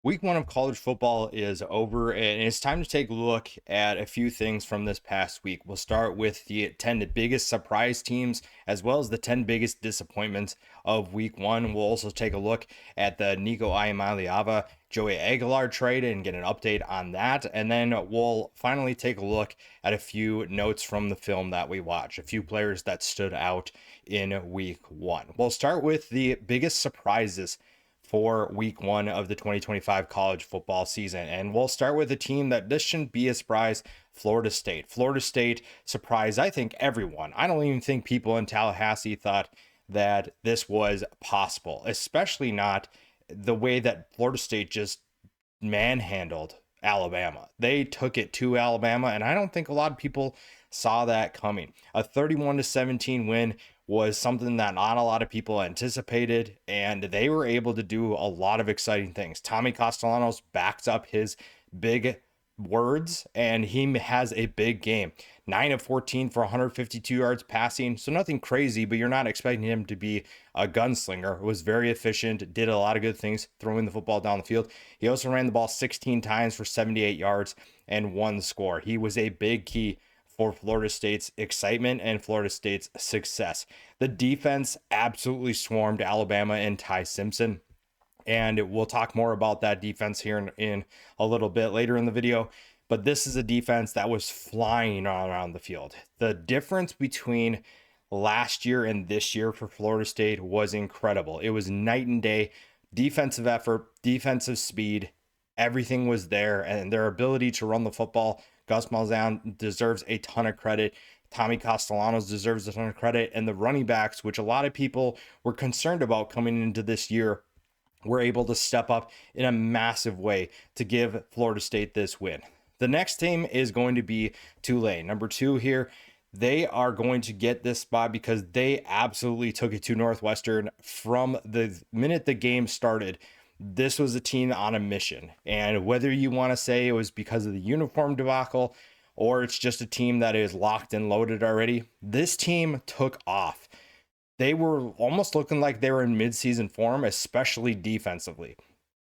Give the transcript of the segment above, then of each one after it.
Week one of college football is over, and it's time to take a look at a few things from this past week. We'll start with the 10 biggest surprise teams, as well as the 10 biggest disappointments of week one. We'll also take a look at the Nico Iamaleava-Joey Aguilar trade and get an update on that. And then we'll finally take a look at a few notes from the film that we watched, a few players that stood out in week one. We'll start with the biggest surprises for week one of the 2025 college football season. And we'll start with a team that this shouldn't be a surprise, Florida State. Florida State surprised, I think, everyone. I don't even think people in Tallahassee thought that this was possible, especially not the way that Florida State just manhandled Alabama. They took it to Alabama, and I don't think a lot of people saw that coming. A 31-17 win was something that not a lot of people anticipated, and they were able to do a lot of exciting things. Tommy Castellanos backed up his big words, and he has a big game. 9 of 14 for 152 yards passing, so nothing crazy, but you're not expecting him to be a gunslinger. Was very efficient, did a lot of good things throwing the football down the field. He also ran the ball 16 times for 78 yards and one score. He was a big key for Florida State's excitement and Florida State's success. The defense absolutely swarmed Alabama and Ty Simpson. And we'll talk more about that defense here in a little bit later in the video. But this is a defense that was flying around the field. The difference between last year and this year for Florida State was incredible. It was night and day. Defensive effort, defensive speed, everything was there. And their ability to run the football, Gus Malzahn deserves a ton of credit. Tommy Castellanos deserves a ton of credit. And the running backs, which a lot of people were concerned about coming into this year, were able to step up in a massive way to give Florida State this win. The next team is going to be Tulane. Number 2 here. They are going to get this spot because they absolutely took it to Northwestern from the minute the game started. This was a team on a mission. And whether you want to say it was because of the uniform debacle or it's just a team that is locked and loaded already, this team took off. They were almost looking like they were in midseason form, especially defensively.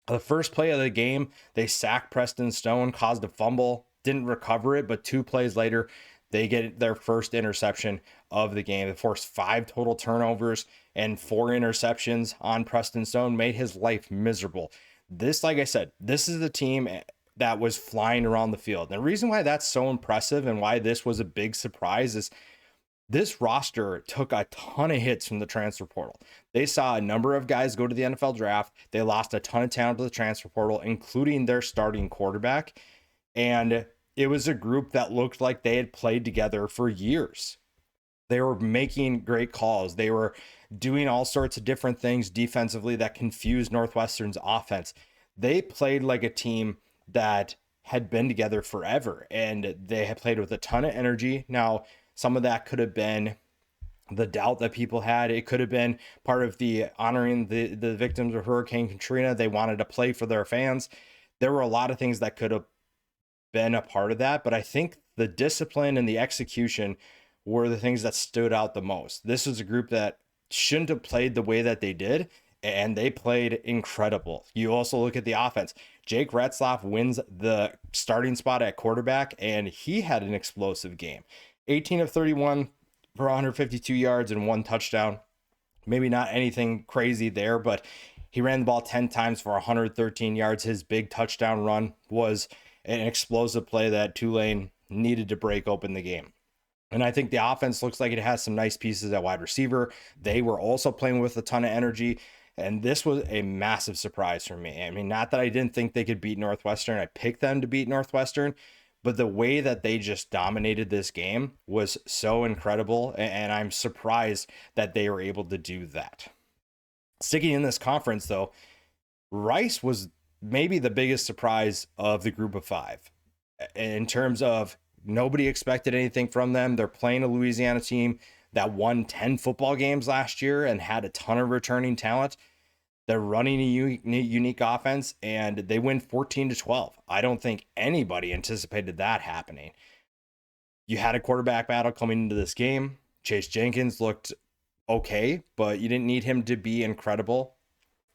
The first play of the game, they sacked Preston Stone, caused a fumble, didn't recover it, but 2 plays later, they get their first interception of the game. They forced 5 total turnovers and 4 interceptions on Preston Stone, made his life miserable. This, like I said, this is the team that was flying around the field. And the reason why that's so impressive and why this was a big surprise is this roster took a ton of hits from the transfer portal. They saw a number of guys go to the NFL draft. They lost a ton of talent to the transfer portal, including their starting quarterback. And it was a group that looked like they had played together for years. They were making great calls. They were doing all sorts of different things defensively that confused Northwestern's offense. They played like a team that had been together forever, and they had played with a ton of energy. Now, some of that could have been the doubt that people had. It could have been part of the honoring the victims of Hurricane Katrina. They wanted to play for their fans. There were a lot of things that could have been a part of that, but I think the discipline and the execution were the things that stood out the most. This was a group that shouldn't have played the way that they did, and they played incredible. You also look at the offense. Jake Retzlaff wins the starting spot at quarterback, and he had an explosive game. 18 of 31 for 152 yards and 1 touchdown. Maybe not anything crazy there, but he ran the ball 10 times for 113 yards. His big touchdown run was an explosive play that Tulane needed to break open the game. And I think the offense looks like it has some nice pieces at wide receiver. They were also playing with a ton of energy. And this was a massive surprise for me. I mean, not that I didn't think they could beat Northwestern. I picked them to beat Northwestern. But the way that they just dominated this game was so incredible. And I'm surprised that they were able to do that. Sticking in this conference, though, Rice was maybe the biggest surprise of the group of 5 in terms of nobody expected anything from them. They're playing a Louisiana team that won 10 football games last year and had a ton of returning talent. They're running a unique offense, and they win 14-12. I don't think anybody anticipated that happening. You had a quarterback battle coming into this game. Chase Jenkins looked okay, but you didn't need him to be incredible.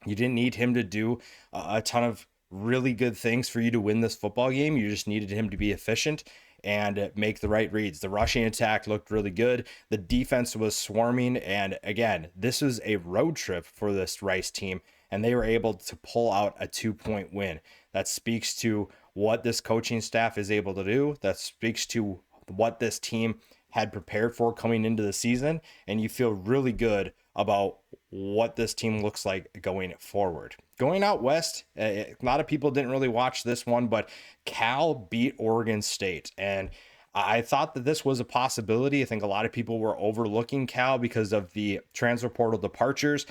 You didn't need him to do a ton of really good things for you to win this football game. You just needed him to be efficient and make the right reads. The rushing attack looked really good. The defense was swarming. And again, this was a road trip for this Rice team, and they were able to pull out a 2-point win. That speaks to what this coaching staff is able to do. That speaks to what this team had prepared for coming into the season. And you feel really good about what this team looks like going forward. Going out west, a lot of people didn't really watch this one, but Cal beat Oregon State. And I thought that this was a possibility. I think a lot of people were overlooking Cal because of the transfer portal departures,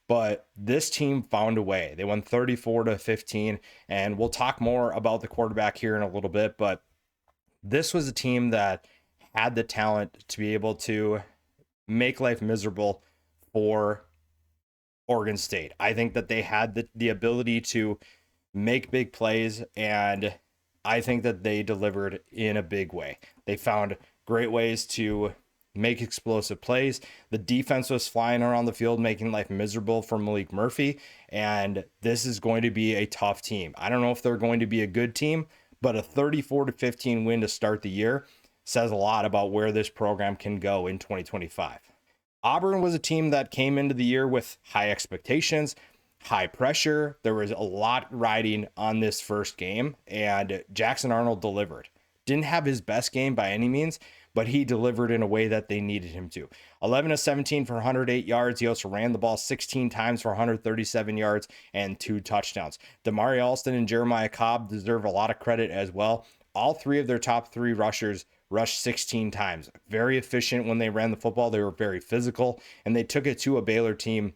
but this team found a way. They won 34-15, and we'll talk more about the quarterback here in a little bit, but this was a team that had the talent to be able to make life miserable for Oregon State. I think that they had the ability to make big plays, and I think that they delivered in a big way. They found great ways to make explosive plays. The defense was flying around the field, making life miserable for Malik Murphy, and this is going to be a tough team. I don't know if they're going to be a good team, but a 34-15 win to start the year says a lot about where this program can go in 2025. Auburn was a team that came into the year with high expectations, high pressure. There was a lot riding on this first game, and Jackson Arnold delivered. Didn't have his best game by any means, but he delivered in a way that they needed him to. 11-17 for 108 yards. He also ran the ball 16 times for 137 yards and 2 touchdowns. Damari Alston and Jeremiah Cobb deserve a lot of credit as well. All three of their top 3 rushers rushed 16 times. Very efficient when they ran the football. They were very physical, and they took it to a Baylor team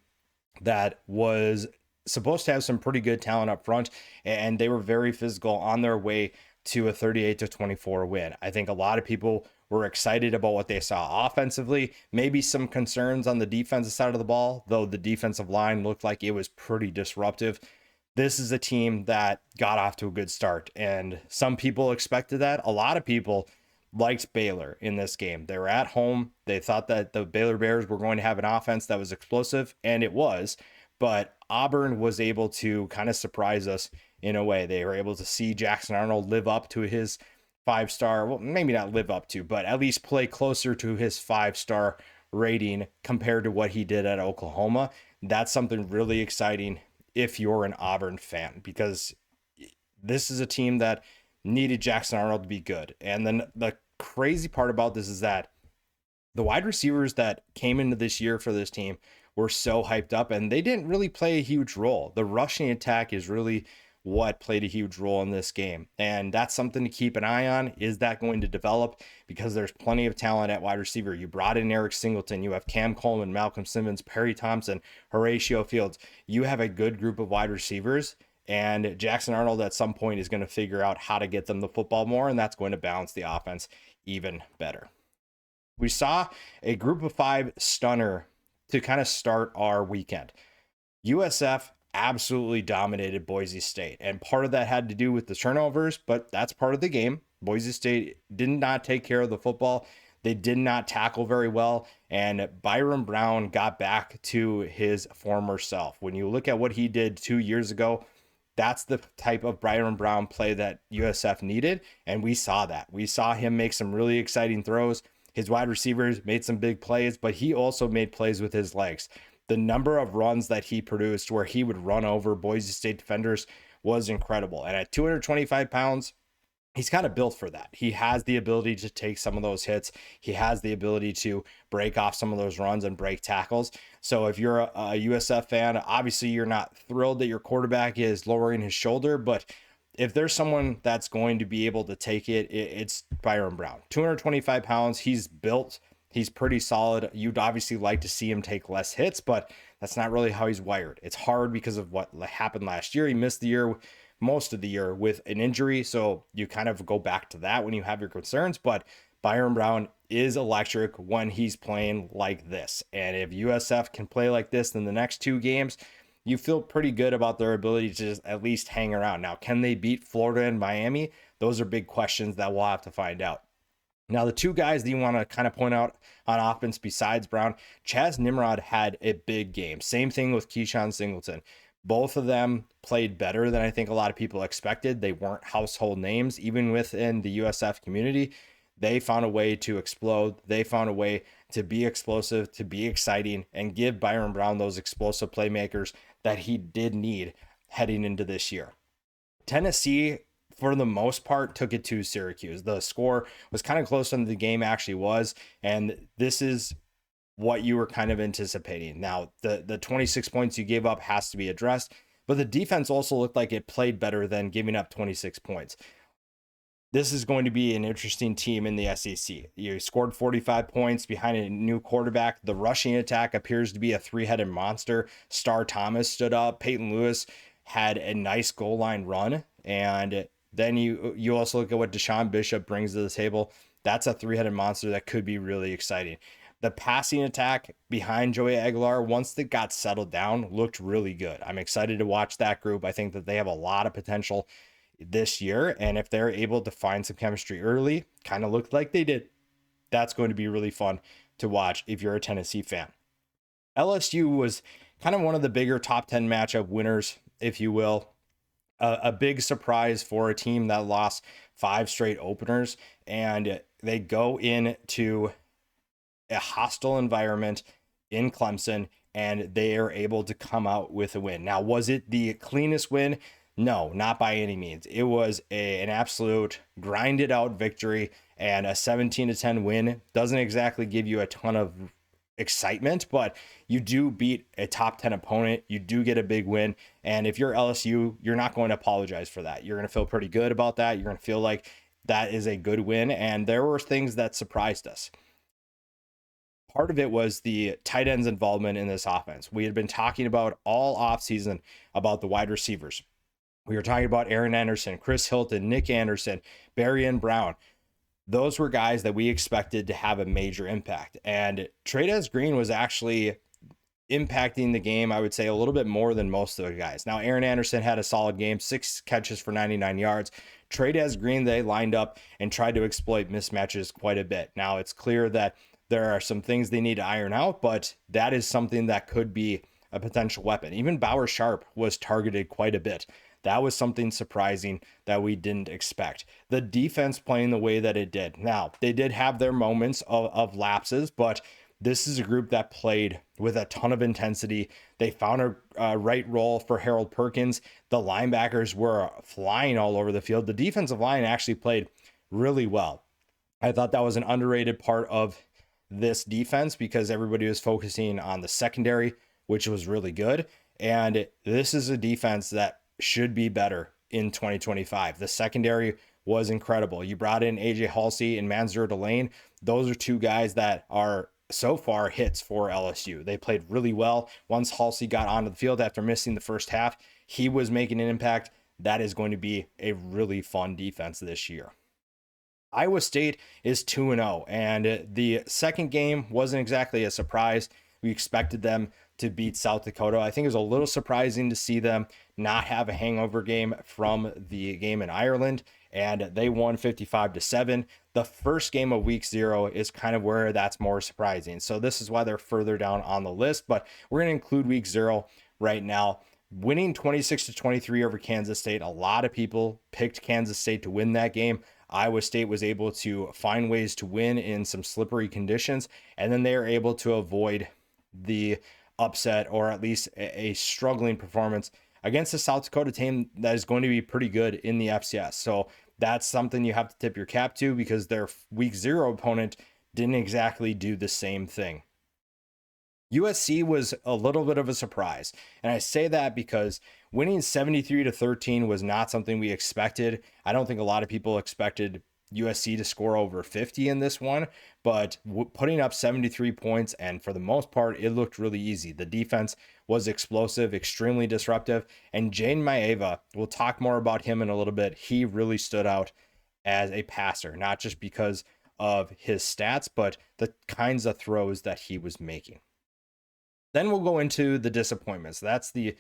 that was supposed to have some pretty good talent up front, and they were very physical on their way to a 38-24 win. I think a lot of people were excited about what they saw offensively, maybe some concerns on the defensive side of the ball, though the defensive line looked like it was pretty disruptive. This is a team that got off to a good start, and some people expected that. A lot of people liked Baylor in this game. They were at home. They thought that the Baylor Bears were going to have an offense that was explosive, and it was, but Auburn was able to kind of surprise us in a way. They were able to see Jackson Arnold live up to his 5-star, well, maybe not live up to, but at least play closer to his 5-star rating compared to what he did at Oklahoma. That's something really exciting if you're an Auburn fan, because this is a team that needed Jackson Arnold to be good. And then the crazy part about this is that the wide receivers that came into this year for this team were so hyped up, and they didn't really play a huge role. The rushing attack is really what played a huge role in this game, and that's something to keep an eye on. Is that going to develop? Because there's plenty of talent at wide receiver. You brought in Eric Singleton, you have Cam Coleman, Malcolm Simmons, Perry Thompson, Horatio Fields. You have a good group of wide receivers, and Jackson Arnold at some point is going to figure out how to get them the football more, and that's going to balance the offense even better. We saw a group of 5 stunner to kind of start our weekend. USF absolutely dominated Boise State, and part of that had to do with the turnovers, but that's part of the game. Boise State did not take care of the football. They did not tackle very well, and Byron Brown got back to his former self. When you look at what he did 2 years ago, that's the type of Byron Brown play that USF needed, and we saw that. We saw him make some really exciting throws. His wide receivers made some big plays, but he also made plays with his legs. The number of runs that he produced where he would run over Boise State defenders was incredible. And at 225 pounds, he's kind of built for that. He has the ability to take some of those hits. He has the ability to break off some of those runs and break tackles. So if you're a USF fan, obviously you're not thrilled that your quarterback is lowering his shoulder, but if there's someone that's going to be able to take it, it's Byron Brown. 225 pounds, he's built. He's pretty solid. You'd obviously like to see him take less hits, but that's not really how he's wired. It's hard because of what happened last year. He missed the year, most of the year, with an injury. So you kind of go back to that when you have your concerns. But Byron Brown is electric when he's playing like this. And if USF can play like this in the next 2 games, you feel pretty good about their ability to just at least hang around. Now, can they beat Florida and Miami? Those are big questions that we'll have to find out. Now, the 2 guys that you want to kind of point out on offense besides Brown, Chaz Nimrod had a big game. Same thing with Keyshawn Singleton. Both of them played better than I think a lot of people expected. They weren't household names, even within the USF community. They found a way to explode. They found a way to be explosive, to be exciting, and give Byron Brown those explosive playmakers that he did need heading into this year. Tennessee, for the most part, took it to Syracuse. The score was kind of closer than the game actually was, and this is what you were kind of anticipating. Now, the 26 points you gave up has to be addressed, but the defense also looked like it played better than giving up 26 points. This is going to be an interesting team in the SEC. You scored 45 points behind a new quarterback. The rushing attack appears to be a three-headed monster. Star Thomas stood up. Peyton Lewis had a nice goal line run. And then you also look at what Deshaun Bishop brings to the table. That's a three-headed monster that could be really exciting. The passing attack behind Joey Aguilar, once it got settled down, looked really good. I'm excited to watch that group. I think that they have a lot of potential this year. And if they're able to find some chemistry early, kind of looked like they did, that's going to be really fun to watch if you're a Tennessee fan. LSU was kind of one of the bigger top 10 matchup winners, if you will. A big surprise for a team that lost 5 straight openers, and they go into a hostile environment in Clemson, and they are able to come out with a win. Now, was it the cleanest win? No, not by any means. It was an absolute grinded out victory, and a 17-10 win doesn't exactly give you a ton of excitement, but you do beat a top 10 opponent. You do get a big win. And if you're LSU, you're not going to apologize for that. You're going to feel pretty good about that. You're going to feel like that is a good win. And there were things that surprised us. Part of it was the tight ends involvement in this offense. We had been talking about all offseason about the wide receivers. We were talking about Aaron Anderson, Chris Hilton, Nick Anderson, Barry Brown. Those were guys that we expected to have a major impact. And Trey'Dez Green was actually impacting the game, I would say, a little bit more than most of the guys. Now, Aaron Anderson had a solid game, 6 catches for 99 yards. Trey'Dez Green, they lined up and tried to exploit mismatches quite a bit. Now, it's clear that there are some things they need to iron out, but that is something that could be a potential weapon. Even Bauer Sharp was targeted quite a bit. That was something surprising that we didn't expect. The defense playing the way that it did. Now, they did have their moments of lapses, but this is a group that played with a ton of intensity. They found a right role for Harold Perkins. The linebackers were flying all over the field. The defensive line actually played really well. I thought that was an underrated part of this defense because everybody was focusing on the secondary, which was really good. And this is a defense that should be better in 2025. The secondary was incredible. You brought in AJ Halsey and Mansour Delane. Those are 2 guys that are so far hits for LSU. They played really well. Once Halsey got onto the field after missing the first half, he was making an impact. That is going to be a really fun defense this year. Iowa State is 2-0, and the second game wasn't exactly a surprise. We expected them to beat South Dakota. I think it was a little surprising to see them not have a hangover game from the game in Ireland, and they won 55-7. The first game of week 0 is kind of where that's more surprising. So this is why they're further down on the list, but we're going to include week 0 right now. Winning 26-23 over Kansas State. A lot of people picked Kansas State to win that game. Iowa State was able to find ways to win in some slippery conditions, and then they are able to avoid the upset, or at least a struggling performance against a South Dakota team that is going to be pretty good in the FCS. So that's something you have to tip your cap to, because their week 0 opponent didn't exactly do the same thing. USC was a little bit of a surprise. And I say that because winning 73-13 was not something we expected. I don't think a lot of people expected USC to score over 50 in this one, but putting up 73 points, and for the most part, it looked really easy. The defense was explosive, extremely disruptive, and Jane Maeva, we'll talk more about him in a little bit. He really stood out as a passer, not just because of his stats, but the kinds of throws that he was making. Then we'll go into the disappointments. That's the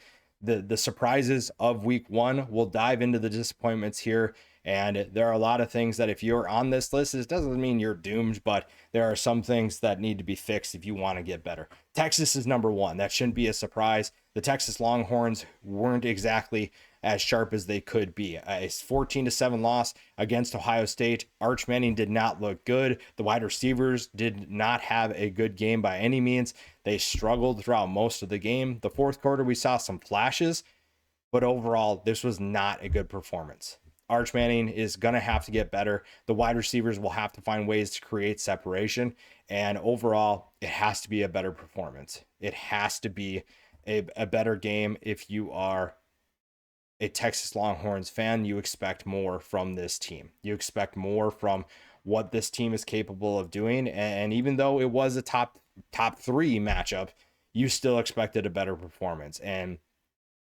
surprises of week 1. We'll dive into the disappointments here. And there are a lot of things that if you're on this list, it doesn't mean you're doomed, but there are some things that need to be fixed if you want to get better. Texas is number 1. That shouldn't be a surprise. the Texas Longhorns weren't exactly as sharp as they could be. A 14-7 loss against Ohio State. Arch Manning did not look good. The wide receivers did not have a good game by any means. They struggled throughout most of the game. The fourth quarter, we saw some flashes, but overall, this was not a good performance. Arch Manning is going to have to get better. The wide receivers will have to find ways to create separation. And overall, it has to be a better performance. It has to be a better game. If you are a Texas Longhorns fan, you expect more from this team. You expect more from what this team is capable of doing. And even though it was a top three matchup, you still expected a better performance. And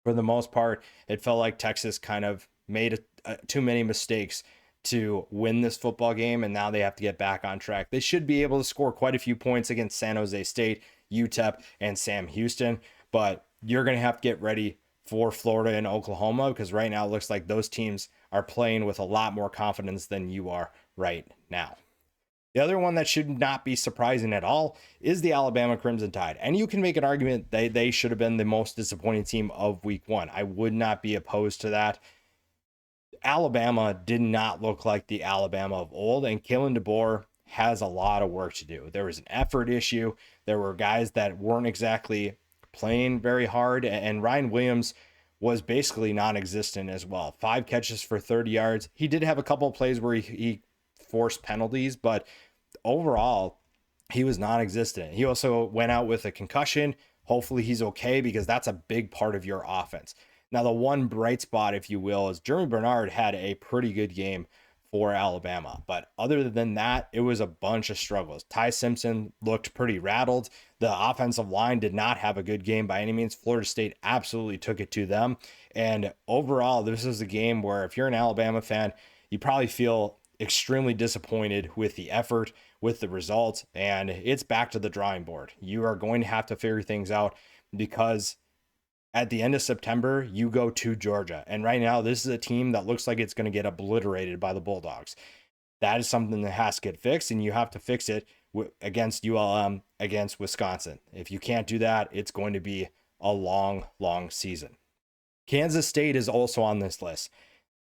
for the most part, it felt like Texas kind of made too many mistakes to win this football game, and now they have to get back on track. They should be able to score quite a few points against San Jose State, UTEP, and Sam Houston, but you're going to have to get ready for Florida and Oklahoma, because right now it looks like those teams are playing with a lot more confidence than you are right now. The other one that should not be surprising at all is the Alabama Crimson Tide. And you can make an argument they should have been the most disappointing team of week one. I would not be opposed to that. Alabama did not look like the Alabama of old, and Kalen DeBoer has a lot of work to do. There was an effort issue. There were guys that weren't exactly playing very hard, and Ryan Williams was basically non-existent as well. 5 catches for 30 yards. He did have a couple of plays where he forced penalties, but overall, he was non-existent. He also went out with a concussion. Hopefully he's okay, because that's a big part of your offense. Now, the one bright spot, if you will, is Jeremy Bernard had a pretty good game for Alabama. But other than that, it was a bunch of struggles. Ty Simpson looked pretty rattled. The offensive line did not have a good game by any means. Florida State absolutely took it to them. And overall, this is a game where if you're an Alabama fan, you probably feel extremely disappointed with the effort, with the results, and it's back to the drawing board. You are going to have to figure things out, because at the end of September, you go to Georgia. And right now, this is a team that looks like it's going to get obliterated by the Bulldogs. That is something that has to get fixed, and you have to fix it against ULM, against Wisconsin. If you can't do that, it's going to be a long, long season. Kansas State is also on this list.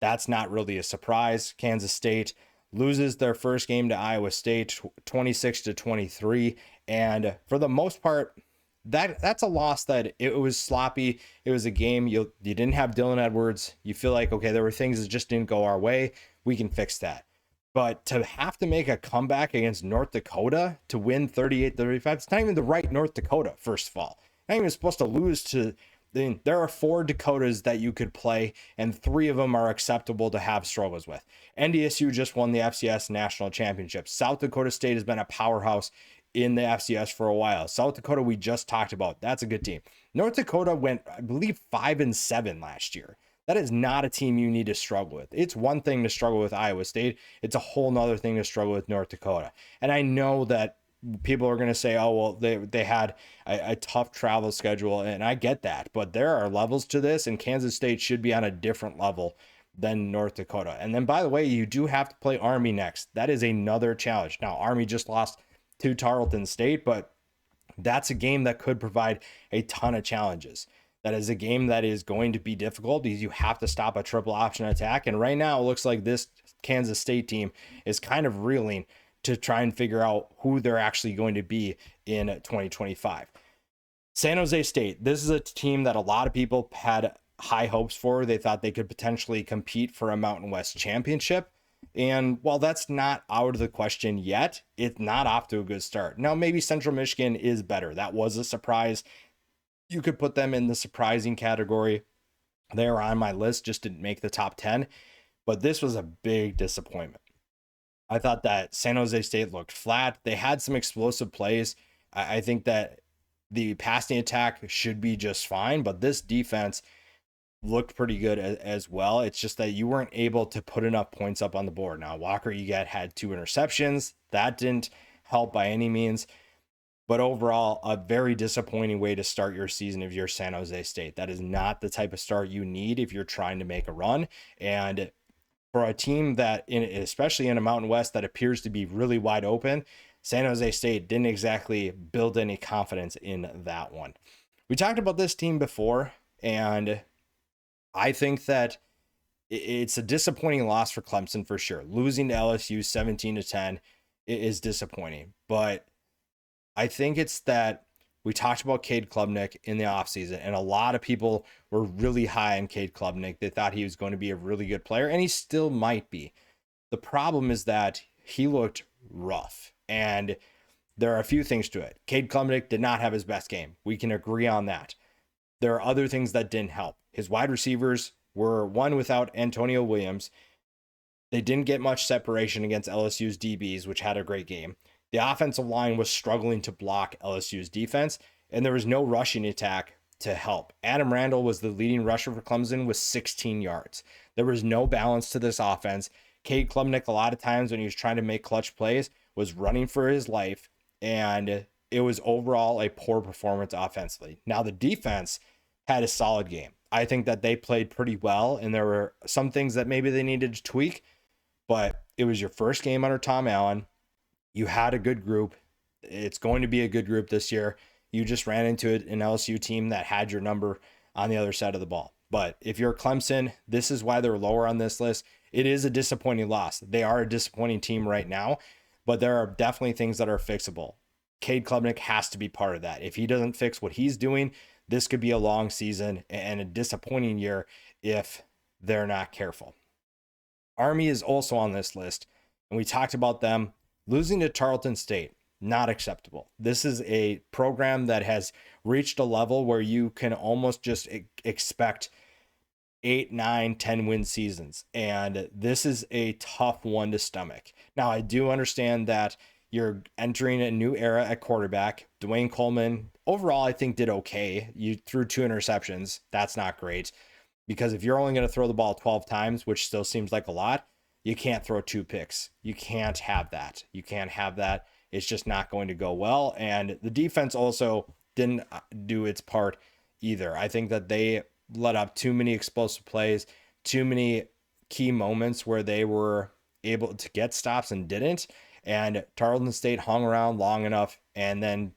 That's not really a surprise. Kansas State loses their first game to Iowa State 26-23. And for the most part, that's a loss that it was sloppy. It was a game you didn't have Dylan Edwards. You feel like, okay, there were things that just didn't go our way. We can fix that. But to have to make a comeback against North Dakota to win 38-35, it's not even the right North Dakota, first of all. Not even supposed to lose to. There are 4 Dakotas that you could play, and 3 of them are acceptable to have struggles with. NDSU just won the FCS National Championship. South Dakota State has been a powerhouse in the FCS for a while. South Dakota, we just talked about. That's a good team. North Dakota went, I believe, 5-7 last year. That is not a team you need to struggle with. It's one thing to struggle with Iowa State. It's a whole nother thing to struggle with North Dakota. And I know that people are going to say, oh, well, they had a tough travel schedule, and I get that, but there are levels to this, and Kansas State should be on a different level than North Dakota. And then, by the way, you do have to play Army next. That is another challenge. Now, Army just lost to Tarleton State, but that's a game that could provide a ton of challenges. That is a game that is going to be difficult, because you have to stop a triple option attack, and right now it looks like this Kansas State team is kind of reeling to try and figure out who they're actually going to be in 2025. San Jose State, this is a team that a lot of people had high hopes for. They thought they could potentially compete for a Mountain West championship. And while that's not out of the question yet, it's not off to a good start. Now, maybe Central Michigan is better. That was a surprise. You could put them in the surprising category. They are on my list, just didn't make the top 10. But this was a big disappointment. I thought that San Jose State looked flat. They had some explosive plays. I think that the passing attack should be just fine, but this defense looked pretty good as well. It's just that you weren't able to put enough points up on the board. Now, Walker Egat had 2 interceptions. That didn't help by any means. But overall, a very disappointing way to start your season if you're San Jose State. That is not the type of start you need if you're trying to make a run. And for a team that, especially in a Mountain West that appears to be really wide open, San Jose State didn't exactly build any confidence in that one. We talked about this team before, and I think that it's a disappointing loss for Clemson for sure. Losing to LSU 17-10 is disappointing, but I think it's that we talked about Cade Klubnik in the offseason, and a lot of people were really high on Cade Klubnik. They thought he was going to be a really good player, and he still might be. The problem is that he looked rough, and there are a few things to it. Cade Klubnik did not have his best game. We can agree on that. There are other things that didn't help. His wide receivers were one without Antonio Williams. They didn't get much separation against LSU's DBs, which had a great game. The offensive line was struggling to block LSU's defense, and there was no rushing attack to help. Adam Randall was the leading rusher for Clemson with 16 yards. There was no balance to this offense. Cade Klubnik, a lot of times when he was trying to make clutch plays, was running for his life, and it was overall a poor performance offensively. Now, the defense had a solid game. I think that they played pretty well, and there were some things that maybe they needed to tweak, but it was your first game under Tom Allen. You had a good group. It's going to be a good group this year. You just ran into an LSU team that had your number on the other side of the ball. But if you're Clemson, this is why they're lower on this list. It is a disappointing loss. They are a disappointing team right now, but there are definitely things that are fixable. Cade Klubnik has to be part of that. If he doesn't fix what he's doing, this could be a long season and a disappointing year if they're not careful. Army is also on this list, and we talked about them. Losing to Tarleton State, not acceptable. This is a program that has reached a level where you can almost just expect 8, 9, 10 win seasons. And this is a tough one to stomach. Now, I do understand that you're entering a new era at quarterback. Dwayne Coleman, overall, I think did okay. You threw 2 interceptions. That's not great. Because if you're only going to throw the ball 12 times, which still seems like a lot, you can't throw 2 picks. You can't have that. You can't have that. It's just not going to go well. And the defense also didn't do its part either. I think that they let up too many explosive plays, too many key moments where they were able to get stops and didn't. And Tarleton State hung around long enough, and then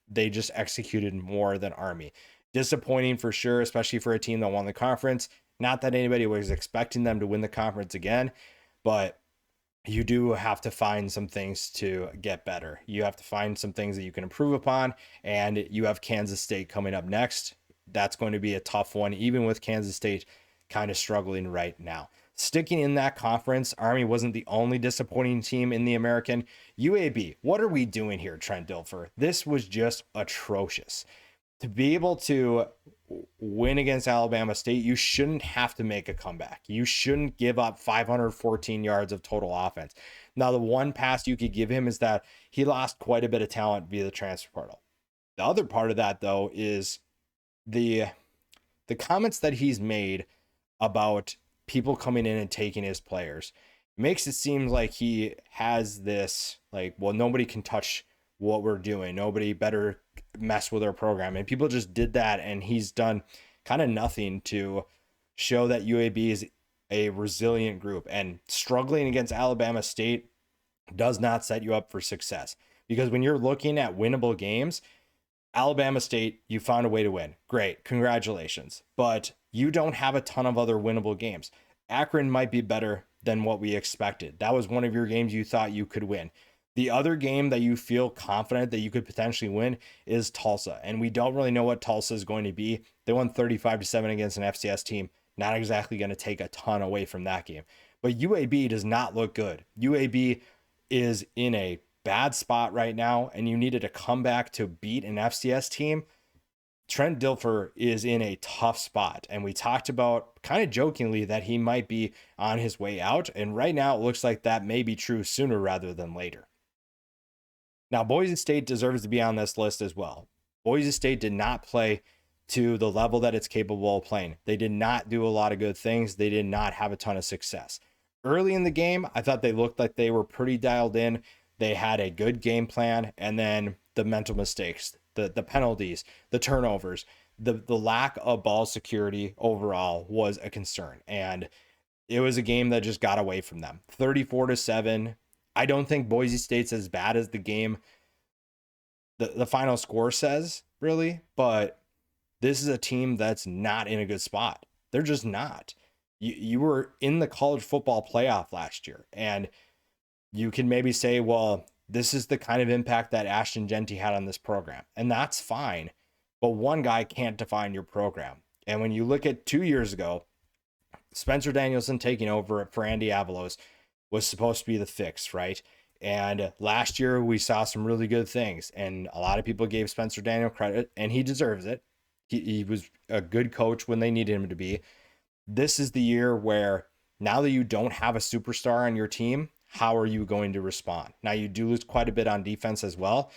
they just executed more than Army. Disappointing for sure, especially for a team that won the conference. Not that anybody was expecting them to win the conference again, but you do have to find some things to get better. You have to find some things that you can improve upon, and you have Kansas State coming up next. That's going to be a tough one, even with Kansas State kind of struggling right now. Sticking in that conference, Army wasn't the only disappointing team in the American. UAB, what are we doing here, Trent Dilfer? This was just atrocious. To be able to win against Alabama State, you shouldn't have to make a comeback. You shouldn't give up 514 yards of total offense. Now, the one pass you could give him is that he lost quite a bit of talent via the transfer portal. The other part of that, though, is the comments that he's made about people coming in and taking his players. It makes it seem like he has this, like, well, nobody can touch what we're doing. Nobody better mess with our program. And people just did that, and he's done kind of nothing to show that UAB is a resilient group. And struggling against Alabama State does not set you up for success, because when you're looking at winnable games, Alabama State, you found a way to win. Great. Congratulations. But you don't have a ton of other winnable games. Akron might be better than what we expected. That was one of your games you thought you could win. The other game that you feel confident that you could potentially win is Tulsa. And we don't really know what Tulsa is going to be. They won 35-7 against an FCS team. Not exactly going to take a ton away from that game. But UAB does not look good. UAB is in a bad spot right now, and you needed a comeback to beat an FCS team. Trent Dilfer is in a tough spot, and we talked about kind of jokingly that he might be on his way out, and right now it looks like that may be true sooner rather than later. Now, Boise State deserves to be on this list as well. Boise State did not play to the level that it's capable of playing. They did not do a lot of good things. They did not have a ton of success. Early in the game, I thought they looked like they were pretty dialed in. They had a good game plan, and then the mental mistakes, the penalties, the turnovers, the lack of ball security overall was a concern. And it was a game that just got away from them. 34-7. I don't think Boise State's as bad as the game, the final score says, really, but This is a team that's not in a good spot. They're just not. You were in the college football playoff last year, and you can maybe say, well, this is the kind of impact that Ashton Genty had on this program, and that's fine. But one guy can't define your program. And when you look at 2 years ago, Spencer Danielson taking over for Andy Avalos was supposed to be the fix, right? And last year we saw some really good things, and a lot of people gave Spencer Daniel credit, and he deserves it. He was a good coach when they needed him to be. This is the year where now that you don't have a superstar on your team, how are you going to respond? Now you do lose quite a bit on defense as well,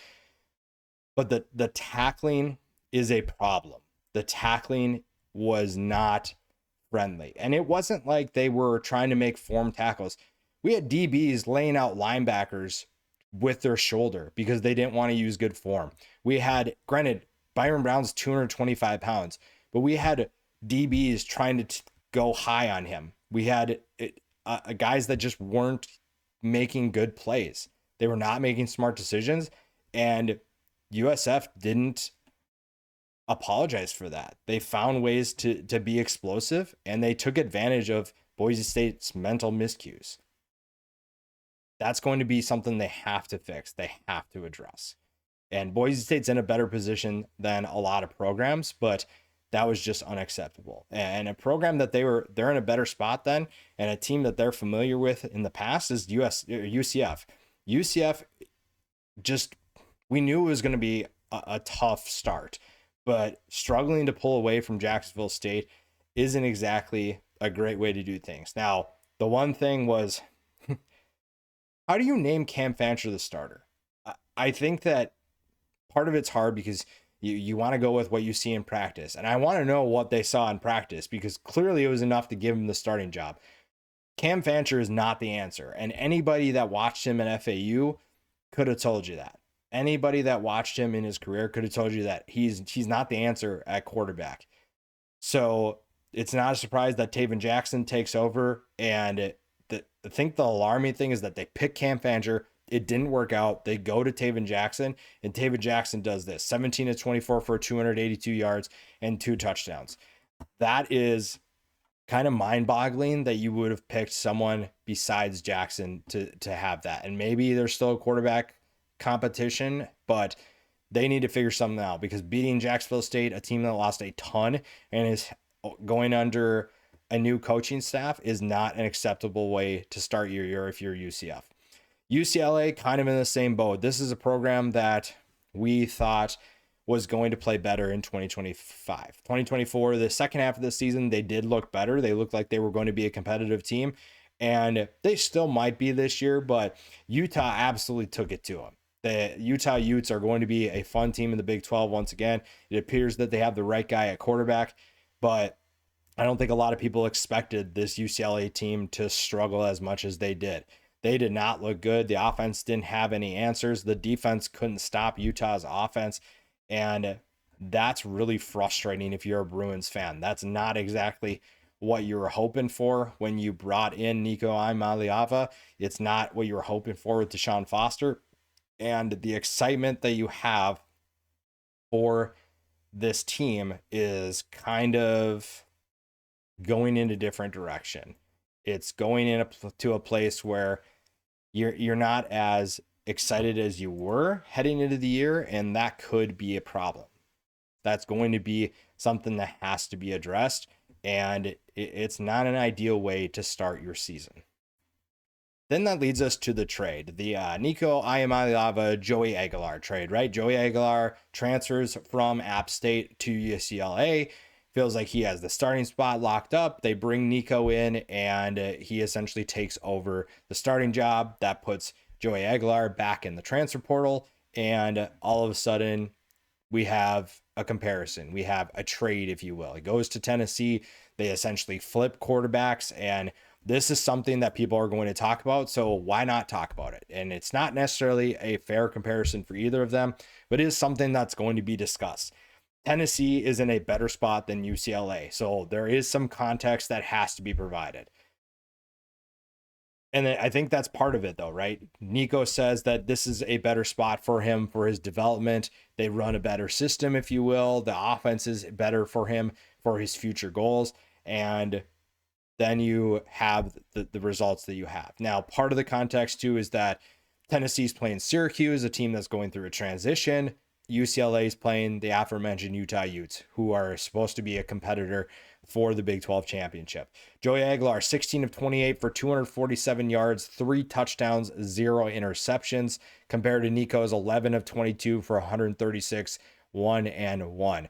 but the tackling is a problem. The tackling was not friendly. And it wasn't like they were trying to make form tackles. We had DBs laying out linebackers with their shoulder because they didn't want to use good form. We had, granted, Byron Brown's 225 pounds, but we had DBs trying to go high on him. We had guys that just weren't making good plays. They were not making smart decisions, and USF didn't apologize for that. They found ways to be explosive, and they took advantage of Boise State's mental miscues. That's going to be something they have to fix. They have to address. And Boise State's in a better position than a lot of programs, but that was just unacceptable. And a program that they're in a better spot then, and a team that they're familiar with in the past is UCF. UCF just, we knew it was going to be a tough start, but struggling to pull away from Jacksonville State isn't exactly a great way to do things. Now, the one thing was, how do you name Cam Fancher the starter? I think that part of it's hard because you want to go with what you see in practice. And I want to know what they saw in practice, because clearly it was enough to give him the starting job. Cam Fancher is not the answer. And anybody that watched him at FAU could have told you that. Anybody that watched him in his career could have told you that he's not the answer at quarterback. So it's not a surprise that Taven Jackson takes over. And I think the alarming thing is that they pick Cam Fancher. It didn't work out. They go to Taven Jackson, and Taven Jackson does this: 17 to 24 for 282 yards and 2 touchdowns. That is kind of mind-boggling that you would have picked someone besides Jackson to have that. And maybe there's still a quarterback competition, but they need to figure something out, because beating Jacksonville State, a team that lost a ton and is going under a new coaching staff, is not an acceptable way to start your year if you're UCF. UCLA, kind of in the same boat. This is a program that we thought was going to play better in 2025. 2024, the second half of the season, they did look better. They looked like they were going to be a competitive team, and they still might be this year, but Utah absolutely took it to them. The Utah Utes are going to be a fun team in the Big 12 once again. It appears that they have the right guy at quarterback, but I don't think a lot of people expected this UCLA team to struggle as much as they did. They did not look good. The offense didn't have any answers. The defense couldn't stop Utah's offense. And that's really frustrating if you're a Bruins fan. That's not exactly what you were hoping for when you brought in Nico Iamaleava. It's not what you were hoping for with Deshaun Foster. And the excitement that you have for this team is kind of going in a different direction. It's going into a place where you're not as excited as you were heading into the year, and that could be a problem. That's going to be something that has to be addressed, and it's not an ideal way to start your season. Then that leads us to the trade, the Nico Iamaleava-Joey Aguilar trade, right? Joey Aguilar transfers from App State to UCLA. Feels like he has the starting spot locked up. They bring Nico in, and he essentially takes over the starting job. That puts Joey Aguilar back in the transfer portal, and all of a sudden we have a comparison. We have a trade, if you will. It goes to Tennessee. They essentially flip quarterbacks, and this is something that people are going to talk about, so why not talk about it? And it's not necessarily a fair comparison for either of them, but it is something that's going to be discussed. Tennessee is in a better spot than UCLA, so there is some context that has to be provided. And I think that's part of it, though, right? Nico says that this is a better spot for him for his development. They run a better system, if you will. The offense is better for him for his future goals. And then you have the results that you have. Now, part of the context, too, is that Tennessee's playing Syracuse, a team that's going through a transition. UCLA is playing the aforementioned Utah Utes, who are supposed to be a competitor for the Big 12 championship. Joey Aguilar, 16 of 28 for 247 yards, 3 touchdowns, 0 interceptions, compared to Nico's 11 of 22 for 136, 1-1.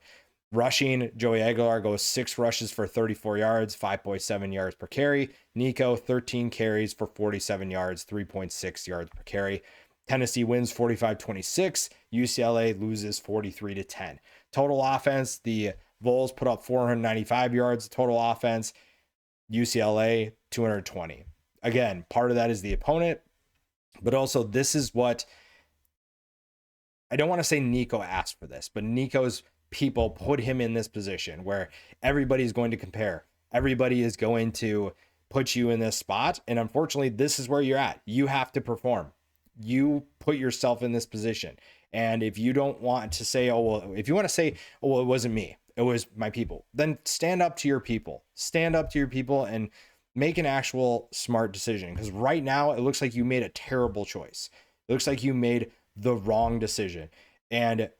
Rushing, Joey Aguilar goes 6 rushes for 34 yards, 5.7 yards per carry. Nico, 13 carries for 47 yards, 3.6 yards per carry. Tennessee wins 45-26. UCLA loses 43-10. Total offense, the Vols put up 495 yards total offense. UCLA 220. Again, part of that is the opponent, but also this is what I don't want to say Nico asked for this, but Nico's people put him in this position where everybody's going to compare. Everybody is going to put you in this spot. And unfortunately, this is where you're at. You have to perform. You put yourself in this position. And if you don't want to say, oh, well, if you want to say, oh, well, it wasn't me, it was my people, then stand up to your people. Stand up to your people and make an actual smart decision. Because right now, it looks like you made a terrible choice. It looks like you made the wrong decision. And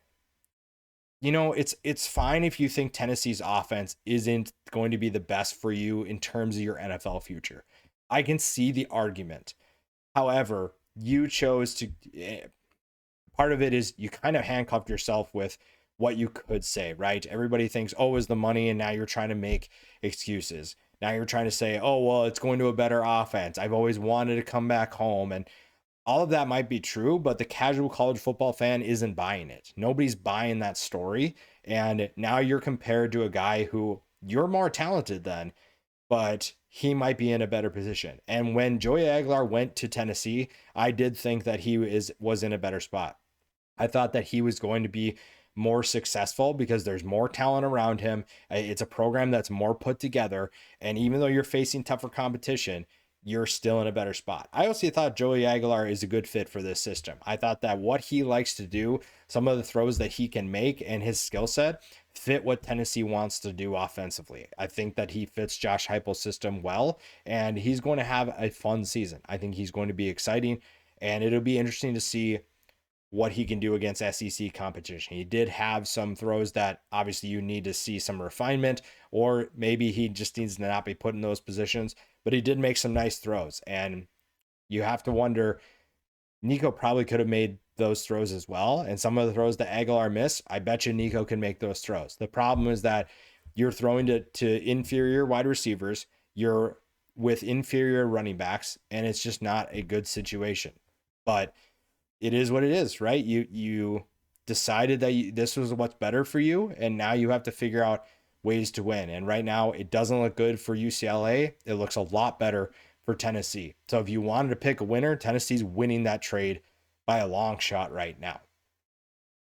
it's fine if you think Tennessee's offense isn't going to be the best for you in terms of your NFL future. I can see the argument. However, you chose to, part of it is you kind of handcuffed yourself with what you could say, right? Everybody thinks, oh, it was the money, and now you're trying to make excuses. Now you're trying to say, oh, well, it's going to a better offense. I've always wanted to come back home. And all of that might be true, but the casual college football fan isn't buying it. Nobody's buying that story. And now you're compared to a guy who you're more talented than, but he might be in a better position. And when Joey Aguilar went to Tennessee, I did think that he was in a better spot. I thought that he was going to be more successful because there's more talent around him. It's a program that's more put together. And even though you're facing tougher competition, you're still in a better spot. I also thought Joey Aguilar is a good fit for this system. I thought that what he likes to do, some of the throws that he can make and his skill set fit what Tennessee wants to do offensively. I think that he fits Josh Heupel's system well, and he's going to have a fun season. I think he's going to be exciting, and it'll be interesting to see what he can do against SEC competition. He did have some throws that obviously you need to see some refinement, or maybe he just needs to not be put in those positions, but he did make some nice throws. And you have to wonder, Nico probably could have made those throws as well. And some of the throws that Aguilar missed, I bet you Nico can make those throws. The problem is that you're throwing to inferior wide receivers, you're with inferior running backs, and it's just not a good situation. But it is what it is, right? You decided that this was what's better for you, and now you have to figure out ways to win. And right now, it doesn't look good for UCLA. It looks a lot better for Tennessee. So if you wanted to pick a winner, Tennessee's winning that trade by a long shot right now.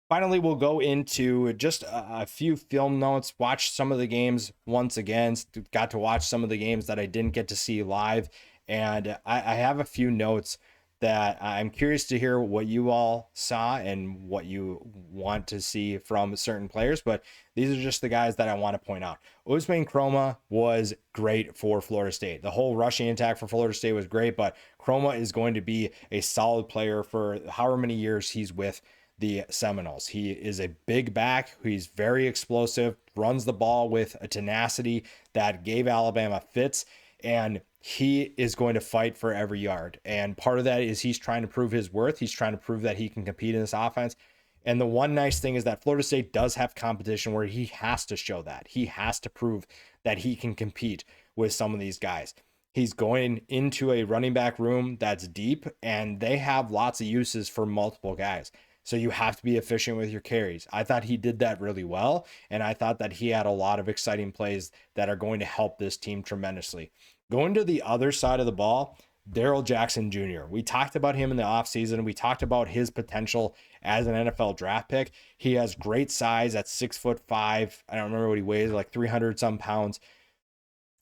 Finally, we'll go into just a few film notes, watch some of the games once again, got to watch some of the games that I didn't get to see live. And I have a few notes that I'm curious to hear what you all saw and what you want to see from certain players, but these are just the guys that I want to point out. Usman Chroma was great for Florida State. The whole rushing attack for Florida State was great, but Chroma is going to be a solid player for however many years he's with the Seminoles. He is a big back. He's very explosive, runs the ball with a tenacity that gave Alabama fits, and he is going to fight for every yard. And part of that is he's trying to prove his worth. He's trying to prove that he can compete in this offense. And the one nice thing is that Florida State does have competition where he has to show that. He has to prove that he can compete with some of these guys. He's going into a running back room that's deep, and they have lots of uses for multiple guys. So you have to be efficient with your carries. I thought he did that really well, and I thought that he had a lot of exciting plays that are going to help this team tremendously. Going to the other side of the ball, Darrell Jackson Jr. We talked about him in the offseason. We talked about his potential as an NFL draft pick. He has great size at 6'5". I don't remember what he weighs, like 300 some pounds.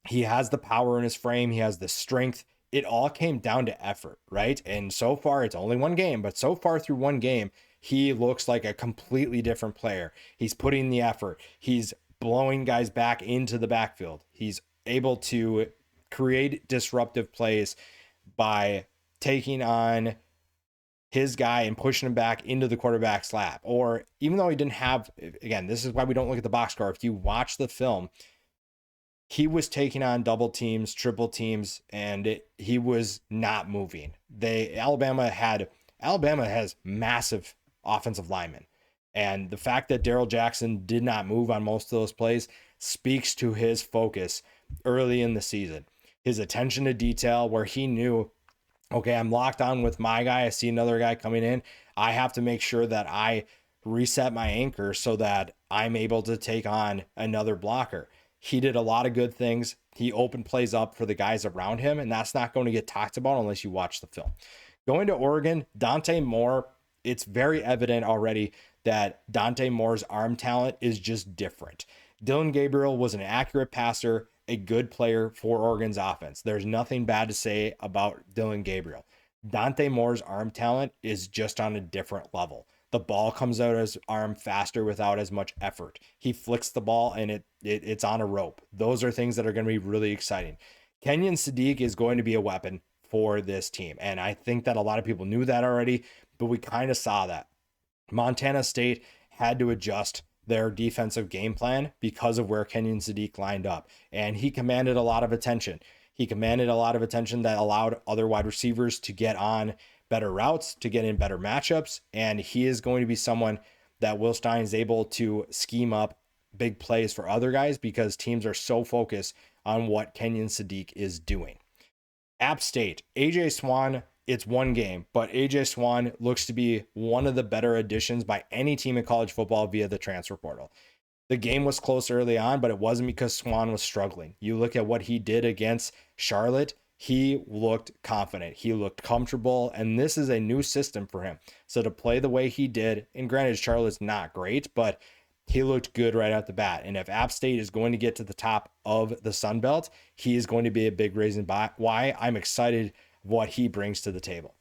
He has the power in his frame. He has the strength. it all came down to effort, right? And so far, it's only one game, but so far through one game, he looks like a completely different player. He's putting the effort. He's blowing guys back into the backfield. He's able to create disruptive plays by taking on his guy and pushing him back into the quarterback's lap. Or even though he didn't have, again, this is why we don't look at the box score. If you watch the film, he was taking on double teams, triple teams, and he was not moving. Alabama has massive offensive linemen. And the fact that Darrell Jackson did not move on most of those plays speaks to his focus early in the season. His attention to detail, where he knew, okay, I'm locked on with my guy. I see another guy coming in. I have to make sure that I reset my anchor so that I'm able to take on another blocker. He did a lot of good things. He opened plays up for the guys around him, and that's not going to get talked about unless you watch the film. Going to Oregon, Dante Moore, it's very evident already that Dante Moore's arm talent is just different. Dillon Gabriel was an accurate passer, a good player for Oregon's offense. There's nothing bad to say about Dillon Gabriel. Dante Moore's arm talent is just on a different level. The ball comes out of his arm faster without as much effort. He flicks the ball and it's on a rope. Those are things that are going to be really exciting. Kenyon Sadiq is going to be a weapon for this team. And I think that a lot of people knew that already, but we kind of saw that. Montana State had to adjust their defensive game plan because of where Kenyon Sadiq lined up. And he commanded a lot of attention. He commanded a lot of attention that allowed other wide receivers to get on better routes, to get in better matchups. And he is going to be someone that Will Stein is able to scheme up big plays for other guys because teams are so focused on what Kenyon Sadiq is doing. App State, AJ Swan, it's one game, but AJ Swan looks to be one of the better additions by any team in college football via the transfer portal. The game was close early on, but it wasn't because Swan was struggling. You look at what he did against Charlotte, he looked confident. He looked comfortable, and this is a new system for him. So to play the way he did, and granted, Charlotte's not great, but he looked good right out the bat. And if App State is going to get to the top of the Sun Belt, he is going to be a big reason why I'm excited what he brings to the table.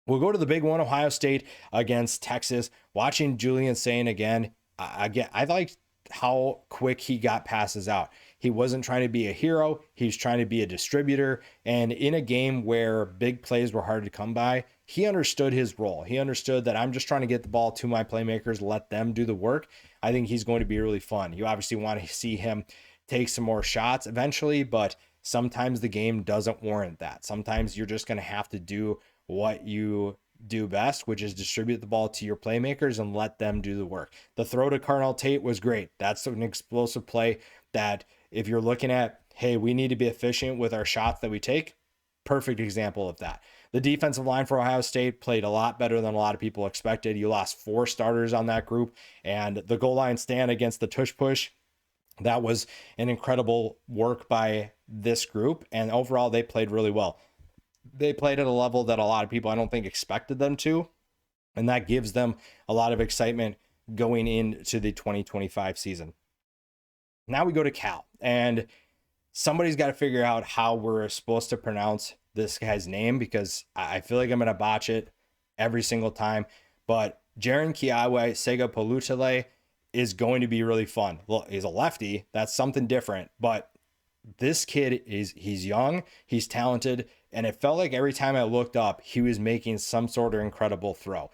We'll go to the big one, Ohio State against Texas. Watching Julian Sain again, I liked how quick he got passes out. He wasn't trying to be a hero. He's trying to be a distributor. And in a game where big plays were hard to come by, he understood his role. He understood that I'm just trying to get the ball to my playmakers, let them do the work. I think he's going to be really fun. You obviously want to see him take some more shots eventually, but sometimes the game doesn't warrant that. Sometimes you're just going to have to do what you do best, which is distribute the ball to your playmakers and let them do the work. The throw to Carnell Tate was great. That's an explosive play that if you're looking at, hey, we need to be efficient with our shots that we take, perfect example of that. The defensive line for Ohio State played a lot better than a lot of people expected. You lost 4 starters on that group, and the goal line stand against the tush push, that was an incredible work by this group, and overall they played really well. They played at a level that a lot of people I don't think expected them to, and that gives them a lot of excitement going into the 2025 season. Now we go to Cal, and somebody's got to figure out how we're supposed to pronounce this guy's name because I feel like I'm going to botch it every single time. But Jaren Kiawe Segapolutele is going to be really fun. Well, he's a lefty. That's something different. But this kid he's young, he's talented, and it felt like every time I looked up, he was making some sort of incredible throw.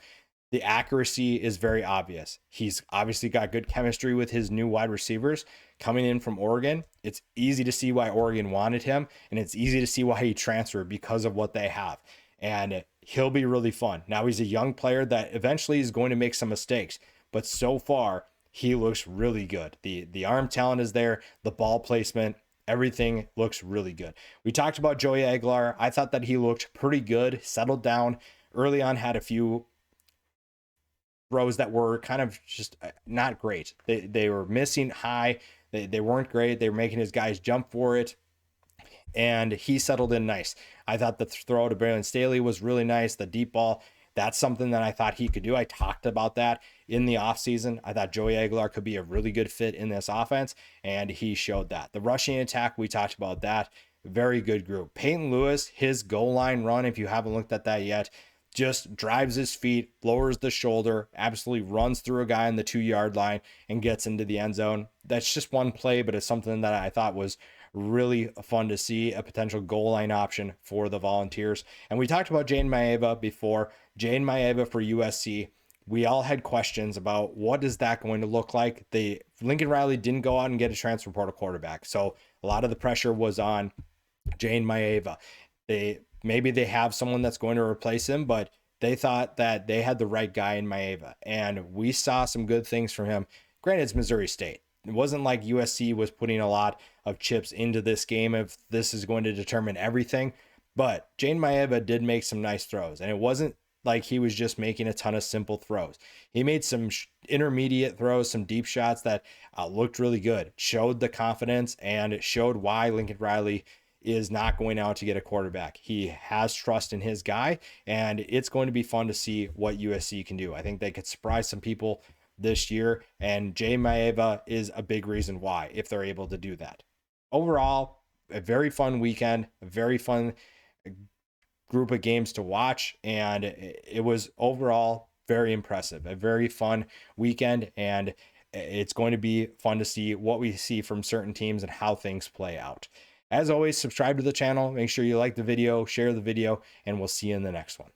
The accuracy is very obvious. He's obviously got good chemistry with his new wide receivers coming in from Oregon. It's easy to see why Oregon wanted him, and it's easy to see why he transferred because of what they have. And he'll be really fun. Now he's a young player that eventually is going to make some mistakes, but so far he looks really good. The arm talent is there, the ball placement, everything looks really good. We talked about Joey Aguilar. I thought that he looked pretty good, settled down early on, had a few throws that were kind of just not great. They were missing high. They weren't great. They were making his guys jump for it. And he settled in nice. I thought the throw to Braylon Staley was really nice. The deep ball, that's something that I thought he could do. I talked about that in the offseason. I thought Joey Aguilar could be a really good fit in this offense, and he showed that. The rushing attack, we talked about that. very good group. Peyton Lewis, his goal line run, if you haven't looked at that yet, just drives his feet, lowers the shoulder, absolutely runs through a guy on the 2-yard line and gets into the end zone. That's just one play, but it's something that I thought was really fun to see, a potential goal line option for the Volunteers. And we talked about Jane Maeva before. Jane Maeva for USC. We all had questions about what is that going to look like. Lincoln Riley didn't go out and get a transfer portal quarterback, so a lot of the pressure was on Jane Maeva. Maybe they have someone that's going to replace him, but they thought that they had the right guy in Maeva, and we saw some good things from him. Granted, it's Missouri State. It wasn't like USC was putting a lot of chips into this game if this is going to determine everything, but Jane Maeva did make some nice throws, and it wasn't like he was just making a ton of simple throws. He made some intermediate throws, some deep shots that looked really good, showed the confidence, and it showed why Lincoln Riley is not going out to get a quarterback. He has trust in his guy, and it's going to be fun to see what USC can do. I think they could surprise some people this year, and Jay Maeva is a big reason why, if they're able to do that. Overall, a very fun weekend, a very fun group of games to watch, and it was overall very impressive, a very fun weekend, and it's going to be fun to see what we see from certain teams and how things play out. As always, subscribe to the channel, make sure you like the video, share the video, and we'll see you in the next one.